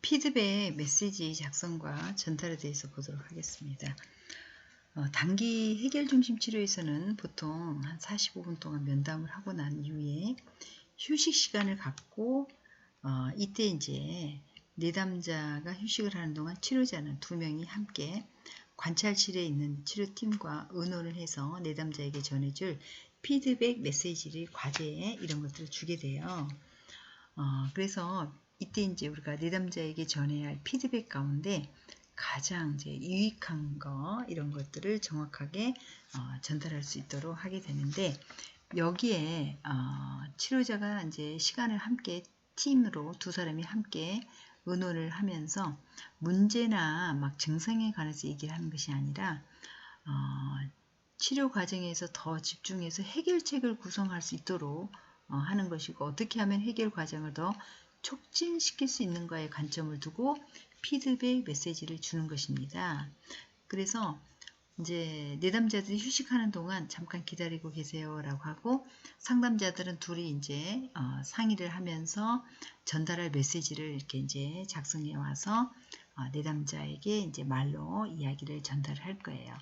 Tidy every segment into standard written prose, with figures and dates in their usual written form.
피드백 메시지 작성과 전달에 대해서 보도록 하겠습니다. 단기 해결 중심 치료에서는 보통 한 45분 동안 면담을 하고 난 이후에 휴식 시간을 갖고 이때 이제 내담자가 휴식을 하는 동안 치료자는 2명이 함께 관찰실에 있는 치료팀과 의논을 해서 내담자에게 전해줄 피드백 메시지를 과제 이런 것들을 주게 돼요. 그래서 이때 이제 우리가 내담자에게 전해야 할 피드백 가운데 가장 이제 유익한 거 이런 것들을 정확하게 전달할 수 있도록 하게 되는데 여기에 치료자가 이제 시간을 함께 팀으로 2사람이 함께 의논을 하면서 문제나 막 증상에 관해서 얘기를 하는 것이 아니라 치료 과정에서 더 집중해서 해결책을 구성할 수 있도록 하는 것이고 어떻게 하면 해결 과정을 더 촉진시킬 수 있는가에 관점을 두고 피드백 메시지를 주는 것입니다. 그래서 이제 내담자들이 휴식하는 동안 잠깐 기다리고 계세요 라고 하고 상담자들은 둘이 이제 상의를 하면서 전달할 메시지를 이렇게 이제 작성해 와서 내담자에게 이제 말로 이야기를 전달할 거예요.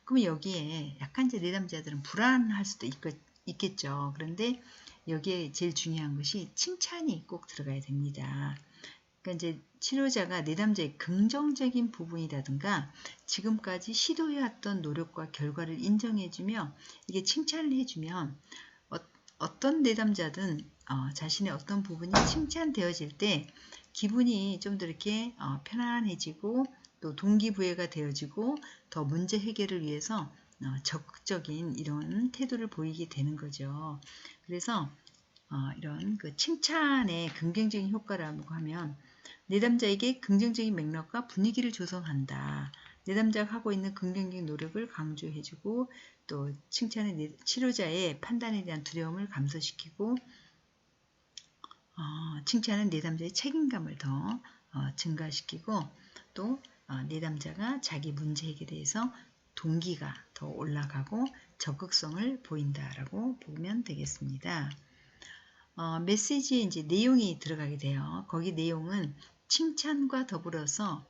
그럼 여기에 약간 이제 내담자들은 불안할 수도 있겠죠. 그런데 여기에 제일 중요한 것이 칭찬이 꼭 들어가야 됩니다. 그러니까 이제 치료자가 내담자의 긍정적인 부분이라든가 지금까지 시도해왔던 노력과 결과를 인정해주며 이게 칭찬을 해주면 어떤 내담자든 자신의 어떤 부분이 칭찬되어질 때 기분이 좀 더 이렇게 편안해지고 또 동기부여가 되어지고 더 문제 해결을 위해서 적극적인 이런 태도를 보이게 되는 거죠. 그래서 이런 그 칭찬의 긍정적인 효과라고 하면 내담자에게 긍정적인 맥락과 분위기를 조성한다. 내담자가 하고 있는 긍정적인 노력을 강조해주고 또 칭찬은 치료자의 판단에 대한 두려움을 감소시키고 칭찬은 내담자의 책임감을 더 증가시키고 또 내담자가 자기 문제 해결에서 동기가 더 올라가고 적극성을 보인다라고 보면 되겠습니다. 메시지에 이제 내용이 들어가게 돼요. 거기 내용은 칭찬과 더불어서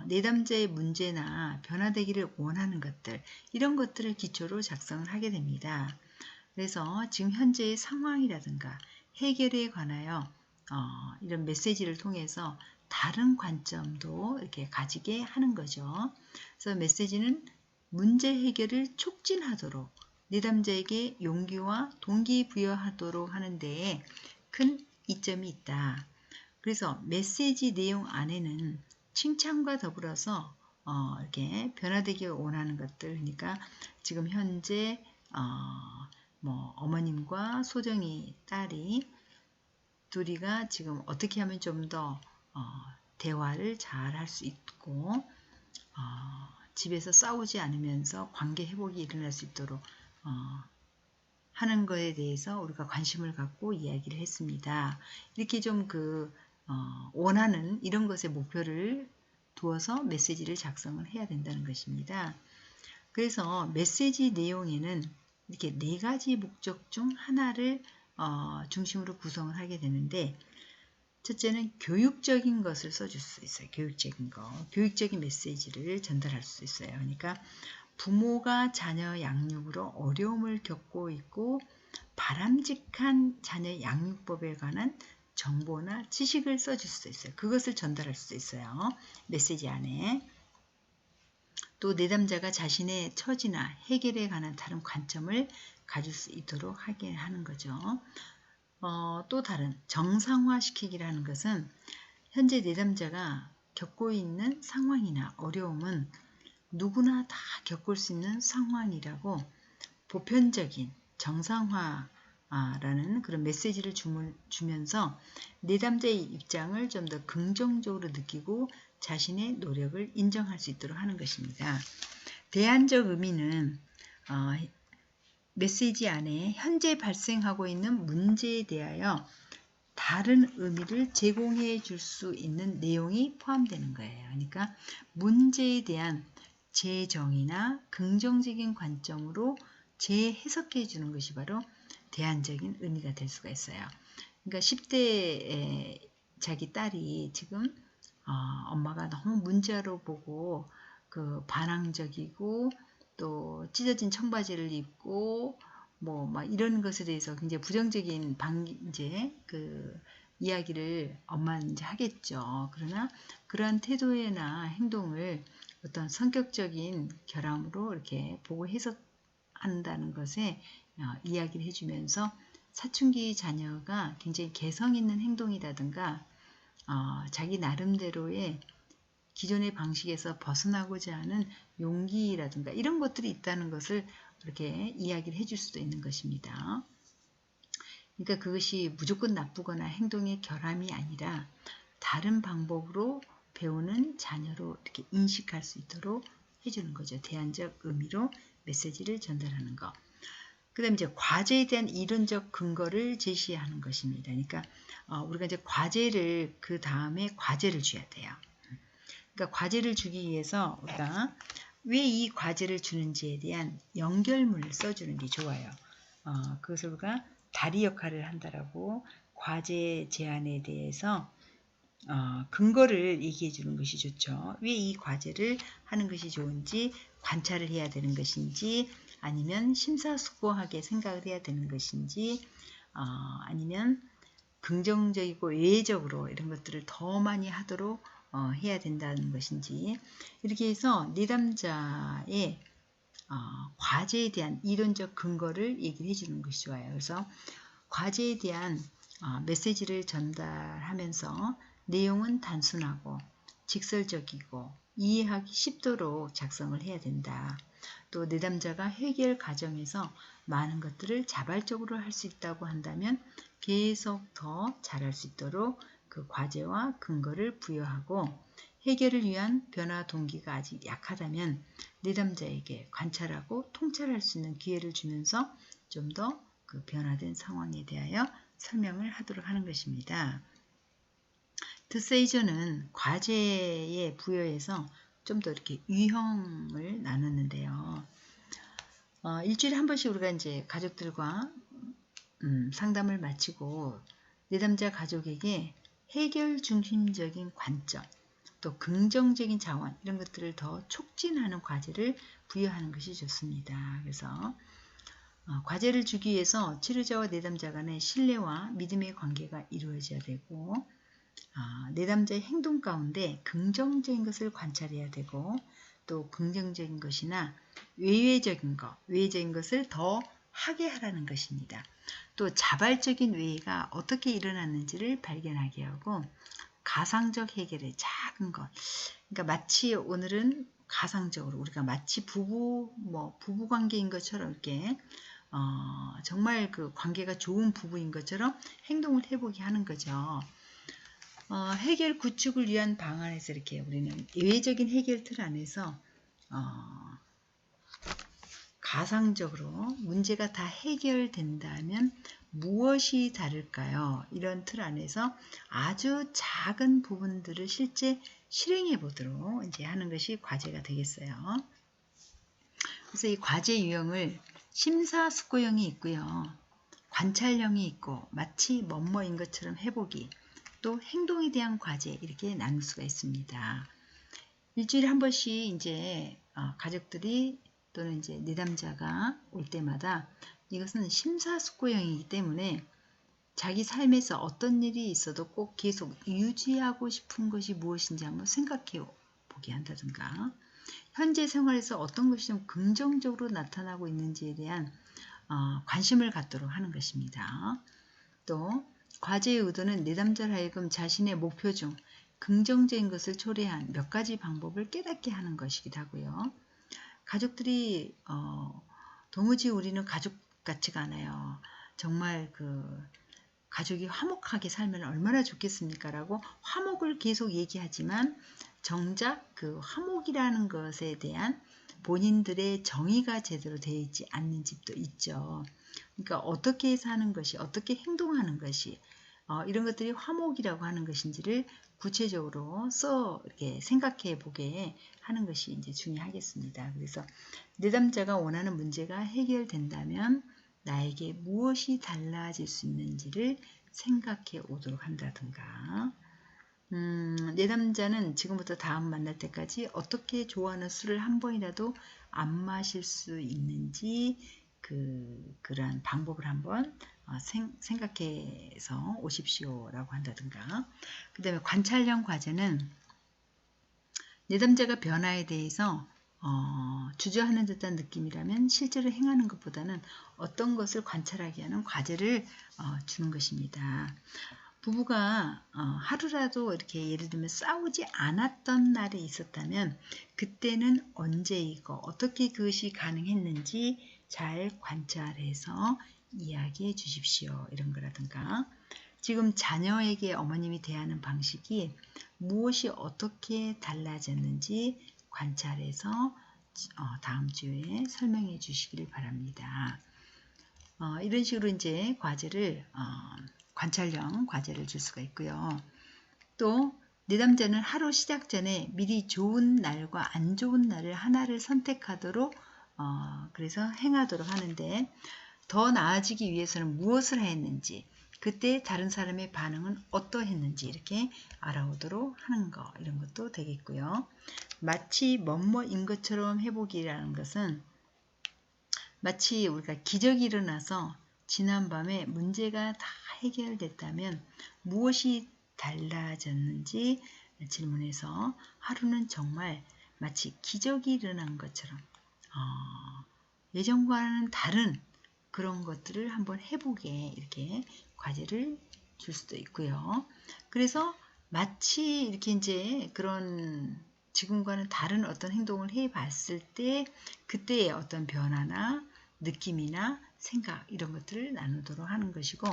내담자의 문제나 변화되기를 원하는 것들 이런 것들을 기초로 작성을 하게 됩니다. 그래서 지금 현재의 상황이라든가 해결에 관하여 이런 메시지를 통해서 다른 관점도 이렇게 가지게 하는 거죠. 그래서 메시지는 문제 해결을 촉진하도록 내담자에게 용기와 동기부여하도록 하는 데에 큰 이점이 있다. 그래서 메시지 내용 안에는 칭찬과 더불어서 이렇게 변화되기 원하는 것들, 그러니까 지금 현재 뭐 어머님과 소정이 딸이 둘이가 지금 어떻게 하면 좀 더 대화를 잘 할 수 있고 집에서 싸우지 않으면서 관계 회복이 일어날 수 있도록 하는 것에 대해서 우리가 관심을 갖고 이야기를 했습니다. 이렇게 좀 원하는 이런 것에 목표를 두어서 메시지를 작성을 해야 된다는 것입니다. 그래서 메시지 내용에는 이렇게 4가지 목적 중 하나를 중심으로 구성을 하게 되는데 첫째는 교육적인 것을 써줄 수 있어요. 교육적인 거. 교육적인 메시지를 전달할 수 있어요. 그러니까 부모가 자녀 양육으로 어려움을 겪고 있고 바람직한 자녀 양육법에 관한 정보나 지식을 써줄 수 있어요. 그것을 전달할 수 있어요. 메시지 안에. 또 내담자가 자신의 처지나 해결에 관한 다른 관점을 가질 수 있도록 하게 하는 거죠. 또 다른 정상화시키기라는 것은 현재 내담자가 겪고 있는 상황이나 어려움은 누구나 다 겪을 수 있는 상황이라고 보편적인 정상화라는 그런 메시지를 주면서 내담자의 입장을 좀 더 긍정적으로 느끼고 자신의 노력을 인정할 수 있도록 하는 것입니다. 대안적 의미는 메시지 안에 현재 발생하고 있는 문제에 대하여 다른 의미를 제공해 줄 수 있는 내용이 포함되는 거예요. 그러니까 문제에 대한 재정의나 긍정적인 관점으로 재해석해 주는 것이 바로 대안적인 의미가 될 수가 있어요. 그러니까 10대 자기 딸이 지금 엄마가 너무 문자로 보고 그 반항적이고 또 찢어진 청바지를 입고 뭐 막 이런 것에 대해서 굉장히 부정적인 이제 그 이야기를 엄마는 이제 하겠죠. 그러나 그러한 태도나 행동을 어떤 성격적인 결함으로 이렇게 보고 해석한다는 것에 이야기를 해주면서 사춘기 자녀가 굉장히 개성 있는 행동이라든가 자기 나름대로의 기존의 방식에서 벗어나고자 하는 용기라든가 이런 것들이 있다는 것을 이렇게 이야기를 해줄 수도 있는 것입니다. 그러니까 그것이 무조건 나쁘거나 행동의 결함이 아니라 다른 방법으로 배우는 자녀로 이렇게 인식할 수 있도록 해주는 거죠. 대안적 의미로 메시지를 전달하는 것. 그 다음에 이제 과제에 대한 이론적 근거를 제시하는 것입니다. 그러니까 우리가 이제 과제를 그 다음에 과제를 줘야 돼요. 그러니까 과제를 주기 위해서 우리가 왜 이 과제를 주는지에 대한 연결문을 써주는 게 좋아요. 그것을 우리가 다리 역할을 한다라고 과제 제안에 대해서 근거를 얘기해 주는 것이 좋죠. 왜 이 과제를 하는 것이 좋은지 관찰을 해야 되는 것인지 아니면 심사숙고하게 생각을 해야 되는 것인지 아니면 긍정적이고 외적으로 이런 것들을 더 많이 하도록 해야 된다는 것인지 이렇게 해서 내담자의 과제에 대한 이론적 근거를 얘기를 해주는 것이 좋아요. 그래서 과제에 대한 메시지를 전달하면서 내용은 단순하고 직설적이고 이해하기 쉽도록 작성을 해야 된다. 또 내담자가 해결 과정에서 많은 것들을 자발적으로 할 수 있다고 한다면 계속 더 잘할 수 있도록 그 과제와 근거를 부여하고 해결을 위한 변화 동기가 아직 약하다면 내담자에게 관찰하고 통찰할 수 있는 기회를 주면서 좀 더 그 변화된 상황에 대하여 설명을 하도록 하는 것입니다. 드세이저는 과제에 부여해서 좀 더 이렇게 유형을 나눴는데요. 일주일에 한 번씩 우리가 이제 가족들과 상담을 마치고 내담자 가족에게 해결 중심적인 관점, 또 긍정적인 자원 이런 것들을 더 촉진하는 과제를 부여하는 것이 좋습니다. 그래서 과제를 주기 위해서 치료자와 내담자 간의 신뢰와 믿음의 관계가 이루어져야 되고 내담자의 행동 가운데 긍정적인 것을 관찰해야 되고 또 긍정적인 것이나 외적인 것을 더 하게 하라는 것입니다. 또 자발적인 외가 어떻게 일어났는지를 발견하게 하고 가상적 해결의 작은 것, 그러니까 마치 오늘은 가상적으로 우리가 마치 부부 관계인 것처럼 이렇게 정말 그 관계가 좋은 부부인 것처럼 행동을 해보게 하는 거죠. 해결 구축을 위한 방안에서 이렇게 우리는 예외적인 해결 틀 안에서 가상적으로 문제가 다 해결된다면 무엇이 다를까요? 이런 틀 안에서 아주 작은 부분들을 실제 실행해 보도록 이제 하는 것이 과제가 되겠어요. 그래서 이 과제 유형을 심사숙고형이 있고요. 관찰형이 있고 마치 뭐뭐인 것처럼 해보기 또 행동에 대한 과제 이렇게 나눌 수가 있습니다. 일주일에 한 번씩 이제 가족들이 또는 이제 내담자가 올 때마다 이것은 심사숙고형이기 때문에 자기 삶에서 어떤 일이 있어도 꼭 계속 유지하고 싶은 것이 무엇인지 한번 생각해 보게 한다든가 현재 생활에서 어떤 것이 좀 긍정적으로 나타나고 있는지에 대한 관심을 갖도록 하는 것입니다. 또 과제의 의도는 내담자를 하여금 자신의 목표 중 긍정적인 것을 초래한 몇 가지 방법을 깨닫게 하는 것이기도 하고요. 가족들이 도무지 우리는 가족 같지가 않아요. 정말 그 가족이 화목하게 살면 얼마나 좋겠습니까? 라고 화목을 계속 얘기하지만 정작 그 화목이라는 것에 대한 본인들의 정의가 제대로 되어 있지 않는 집도 있죠. 그러니까 어떻게 사는 것이, 어떻게 행동하는 것이 이런 것들이 화목이라고 하는 것인지를 구체적으로 이렇게 생각해 보게 하는 것이 이제 중요하겠습니다. 그래서 내담자가 원하는 문제가 해결된다면 나에게 무엇이 달라질 수 있는지를 생각해 오도록 한다든가 내담자는 지금부터 다음 만날 때까지 어떻게 좋아하는 술을 한 번이라도 안 마실 수 있는지 그러한 방법을 한번 생각해서 오십시오라고 한다든가. 그 다음에 관찰형 과제는 내담자가 변화에 대해서 주저하는 듯한 느낌이라면 실제로 행하는 것보다는 어떤 것을 관찰하게 하는 과제를 주는 것입니다. 부부가 하루라도 이렇게 예를 들면 싸우지 않았던 날이 있었다면 그때는 언제이고 어떻게 그것이 가능했는지 잘 관찰해서 이야기해 주십시오. 이런 거라든가. 지금 자녀에게 어머님이 대하는 방식이 무엇이 어떻게 달라졌는지 관찰해서 다음 주에 설명해 주시길 바랍니다. 이런 식으로 이제 과제를 관찰형 과제를 줄 수가 있고요. 또 내담자는 하루 시작 전에 미리 좋은 날과 안 좋은 날을 하나를 선택하도록 그래서 행하도록 하는데 더 나아지기 위해서는 무엇을 했는지 그때 다른 사람의 반응은 어떠했는지 이렇게 알아오도록 하는 거 이런 것도 되겠고요. 마치 뭐뭐인 것처럼 해보기라는 것은 마치 우리가 기적이 일어나서 지난밤에 문제가 다 해결됐다면 무엇이 달라졌는지 질문해서 하루는 정말 마치 기적이 일어난 것처럼 예전과는 다른 그런 것들을 한번 해보게 이렇게 과제를 줄 수도 있고요. 그래서 마치 이렇게 이제 그런 지금과는 다른 어떤 행동을 해봤을 때 그때의 어떤 변화나 느낌이나 생각 이런 것들을 나누도록 하는 것이고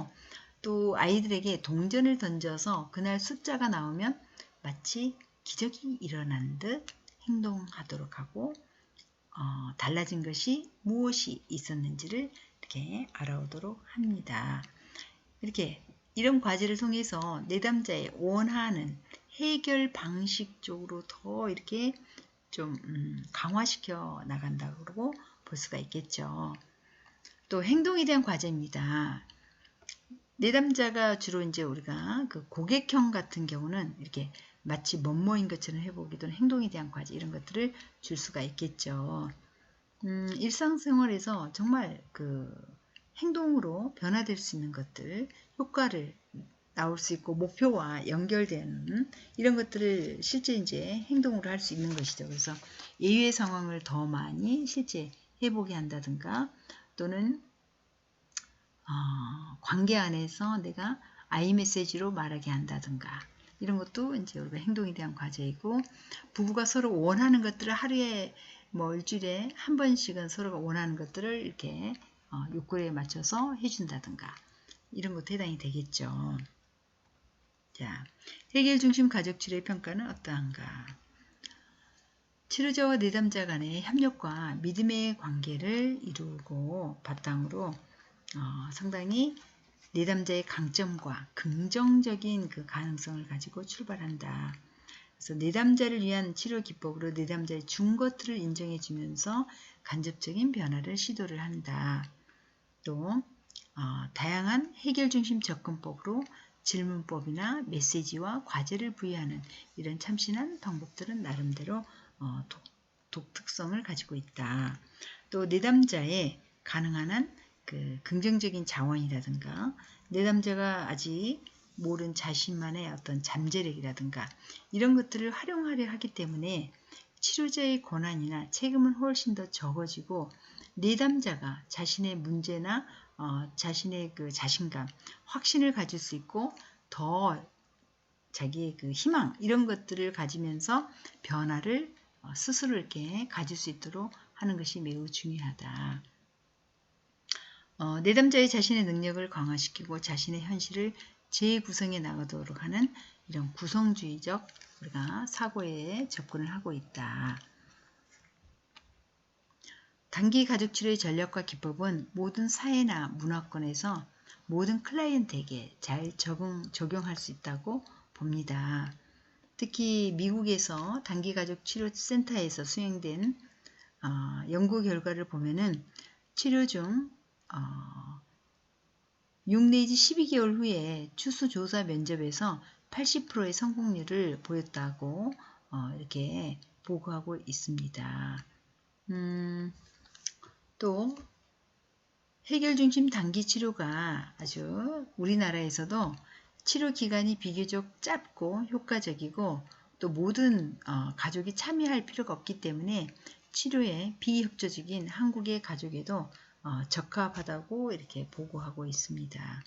또 아이들에게 동전을 던져서 그날 숫자가 나오면 마치 기적이 일어난 듯 행동하도록 하고 달라진 것이 무엇이 있었는지를 이렇게 알아오도록 합니다. 이렇게 이런 과제를 통해서 내담자의 원하는 해결 방식 쪽으로 더 이렇게 좀 강화시켜 나간다고 볼 수가 있겠죠. 또 행동에 대한 과제입니다. 내담자가 주로 이제 우리가 그 고객형 같은 경우는 이렇게 마치 뭐뭐인 것처럼 해보기 또는 행동에 대한 과제 이런 것들을 줄 수가 있겠죠. 일상생활에서 정말 그 행동으로 변화될 수 있는 것들, 효과를 나올 수 있고 목표와 연결되는 이런 것들을 실제 이제 행동으로 할 수 있는 것이죠. 그래서 예외 상황을 더 많이 실제 해보게 한다든가 또는 관계 안에서 내가 아이메시지로 말하게 한다든가 이런 것도 이제 우리가 행동에 대한 과제이고 부부가 서로 원하는 것들을 하루에 뭐 일주일에 한 번씩은 서로가 원하는 것들을 이렇게 욕구에 맞춰서 해준다든가 이런 것도 해당이 되겠죠. 자, 해결 중심 가족 치료의 평가는 어떠한가? 치료자와 내담자 간의 협력과 믿음의 관계를 이루고 바탕으로 상당히 내담자의 강점과 긍정적인 그 가능성을 가지고 출발한다. 그래서 내담자를 위한 치료 기법으로 내담자의 준 것들을 인정해 주면서 간접적인 변화를 시도를 한다. 또 다양한 해결 중심 접근법으로 질문법이나 메시지와 과제를 부여하는 이런 참신한 방법들은 나름대로 독특성을 가지고 있다. 또 내담자의 가능한 한 그 긍정적인 자원이라든가 내담자가 아직 모른 자신만의 어떤 잠재력이라든가 이런 것들을 활용하려 하기 때문에 치료자의 권한이나 책임은 훨씬 더 적어지고 내담자가 자신의 문제나 자신의 그 자신감, 확신을 가질 수 있고 더 자기의 그 희망 이런 것들을 가지면서 변화를 스스로 이렇게 가질 수 있도록 하는 것이 매우 중요하다. 내담자의 자신의 능력을 강화시키고 자신의 현실을 재구성해 나가도록 하는 이런 구성주의적 우리가 사고에 접근을 하고 있다. 단기 가족치료의 전략과 기법은 모든 사회나 문화권에서 모든 클라이언트에게 잘 적용할 수 있다고 봅니다. 특히 미국에서 단기가족치료센터에서 수행된 연구 결과를 보면은 치료 중 6 내지 12개월 후에 추수조사 면접에서 80%의 성공률을 보였다고 이렇게 보고하고 있습니다. 또 해결 중심 단기 치료가 아주 우리나라에서도 치료 기간이 비교적 짧고 효과적이고 또 모든 가족이 참여할 필요가 없기 때문에 치료에 비협조적인 한국의 가족에도 적합하다고 이렇게 보고하고 있습니다.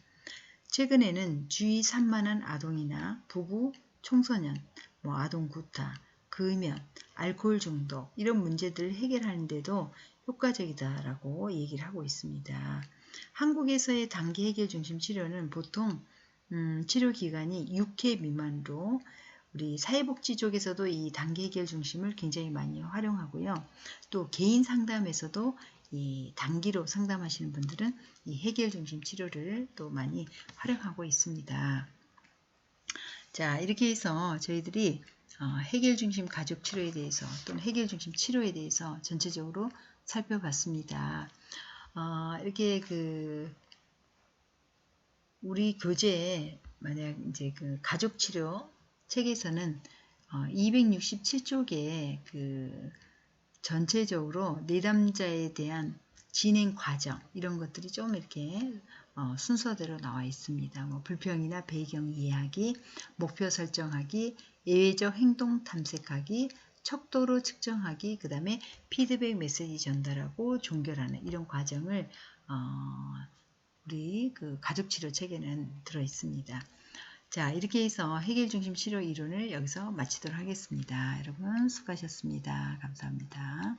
최근에는 주의 산만한 아동이나 부부, 청소년, 아동 구타, 금연, 알코올 중독 이런 문제들을 해결하는데도 효과적이다라고 얘기를 하고 있습니다. 한국에서의 단기 해결 중심 치료는 보통 치료 기간이 6회 미만으로 우리 사회복지 쪽에서도 이 단기 해결 중심을 굉장히 많이 활용하고요. 또 개인 상담에서도 이 단기로 상담하시는 분들은 이 해결 중심 치료를 또 많이 활용하고 있습니다. 자, 이렇게 해서 저희들이 해결 중심 가족 치료에 대해서 또는 해결 중심 치료에 대해서 전체적으로 살펴봤습니다. 이렇게 우리 교재에 만약 이제 가족 치료 책에서는 267쪽에 전체적으로 내담자에 대한 진행 과정 이런 것들이 좀 이렇게 순서대로 나와 있습니다. 불평이나 배경 이해하기, 목표 설정하기, 예외적 행동 탐색하기, 척도로 측정하기, 그 다음에 피드백 메시지 전달하고 종결하는 이런 과정을 우리 가족치료 책에는 들어 있습니다. 자, 이렇게 해서 해결중심 치료 이론을 여기서 마치도록 하겠습니다. 여러분 수고하셨습니다. 감사합니다.